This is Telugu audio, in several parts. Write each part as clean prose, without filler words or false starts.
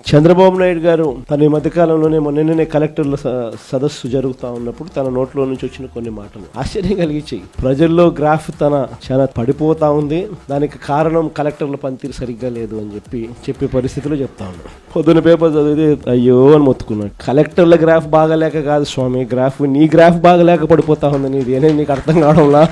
చంద్రబాబు నాయుడు గారు తన ఈ మధ్యకాలంలోనే నిన్ననే కలెక్టర్ల సదస్సు జరుగుతూ ఉన్నప్పుడు తన నోట్లో నుంచి వచ్చిన కొన్ని మాటలు ఆశ్చర్యం కలిగించాయి. ప్రజల్లో గ్రాఫ్ చాలా పడిపోతా ఉంది, దానికి కారణం కలెక్టర్ల పనితీరు సరిగ్గా లేదు అని చెప్పే పరిస్థితిలో చెప్తా ఉన్నాడు. పొద్దున పేపర్ చదివితే అయ్యో అని మొత్తుకున్నాడు. కలెక్టర్ల గ్రాఫ్ బాగలేక కాదు స్వామి, నీ గ్రాఫ్ బాగలేక పడిపోతా ఉంది, నీకు అర్థం కావడంలా.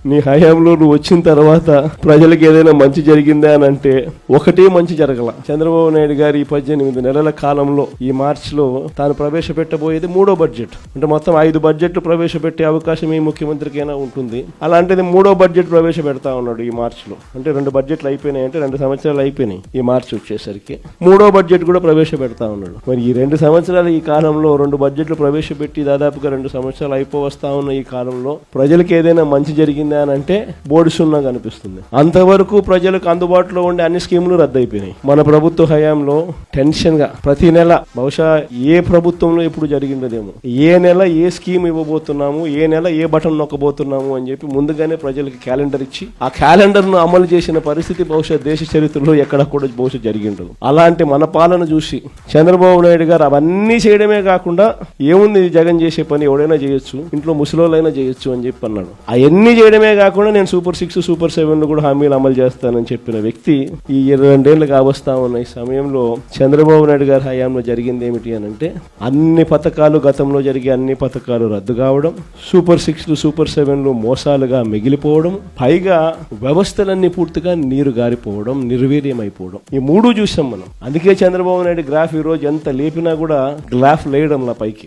నీ హయాంలో నువ్వు వచ్చిన తర్వాత ప్రజలకు ఏదైనా మంచి జరిగిందా అని అంటే ఒకటే మంచి జరగల. చంద్రబాబు నాయుడు గారు ఈ 18 నెలల కాలంలో ఈ మార్చిలో తాను ప్రవేశపెట్టబోయేది 3వ బడ్జెట్. అంటే మొత్తం 5 బడ్జెట్లు ప్రవేశపెట్టే అవకాశం ఈ ముఖ్యమంత్రికైనా ఉంటుంది. అలాంటిది 3వ బడ్జెట్ ప్రవేశపెడతా ఉన్నాడు ఈ మార్చిలో. అంటే 2 బడ్జెట్లు అయిపోయినాయి, అంటే 2 సంవత్సరాలు అయిపోయినాయి. ఈ మార్చి వచ్చేసరికి 3వ బడ్జెట్ కూడా ప్రవేశపెడతా ఉన్నాడు. మరి ఈ 2 సంవత్సరాలు ఈ కాలంలో 2 బడ్జెట్లు ప్రవేశపెట్టి దాదాపుగా 2 సంవత్సరాలు అయిపోవస్తా ఉన్న ఈ కాలంలో ప్రజలకు ఏదైనా మంచి జరిగిందా అని అంటే బోర్డు సున్నా కనిపిస్తుంది. అంతవరకు ప్రజలకు అందుబాటులో ఉండే అన్ని స్కీములు రద్దయిపోయినాయి. మన ప్రభుత్వ హయాంలో టెన్షన్ గా ప్రతి నెల, బహుశా ఏ ప్రభుత్వంలో ఎప్పుడు జరిగిందేమో, ఏ నెల ఏ స్కీమ్ ఇవ్వబోతున్నాము, ఏ నెల ఏ బటన్ నొక్కబోతున్నాము అని చెప్పి ముందుగానే ప్రజలకి క్యాలెండర్ ఇచ్చి ఆ క్యాలెండర్ ను అమలు చేసిన పరిస్థితి బహుశా దేశ చరిత్రలో ఎక్కడ కూడా బహుశా జరిగిండదు. అలాంటి మన పాలన చూసి చంద్రబాబు నాయుడు గారు అవన్నీ చేయడమే కాకుండా ఏముంది జగన్ చేసే పని ఎవడైనా చేయొచ్చు, ఇంట్లో ముసలోళ్ళైనా చేయొచ్చు అని చెప్పి అన్నాడు. అవన్నీ చేయడమే కాకుండా నేను సూపర్ 6 సూపర్ 7 కూడా హామీలు అమలు చేస్తానని చెప్పిన వ్యక్తి ఈ 22 ఏళ్ళు కావస్తా ఉన్న ఈ సమయంలో చంద్రబాబు నాయుడు గారి హయాంలో జరిగింది ఏమిటి అని అంటే అన్ని పథకాలు, గతంలో జరిగే అన్ని పథకాలు రద్దు కావడం, సూపర్ 6 సూపర్ 7 మోసాలుగా మిగిలిపోవడం, పైగా వ్యవస్థలన్నీ పూర్తిగా నీరు గారిపోవడం, నిర్వీర్యమైపోవడం. ఈ 3 చూసాం మనం. అందుకే చంద్రబాబు నాయుడు గ్రాఫ్ ఈ రోజు ఎంత లేపినా కూడా గ్రాఫ్ లేయడంలా పైకి.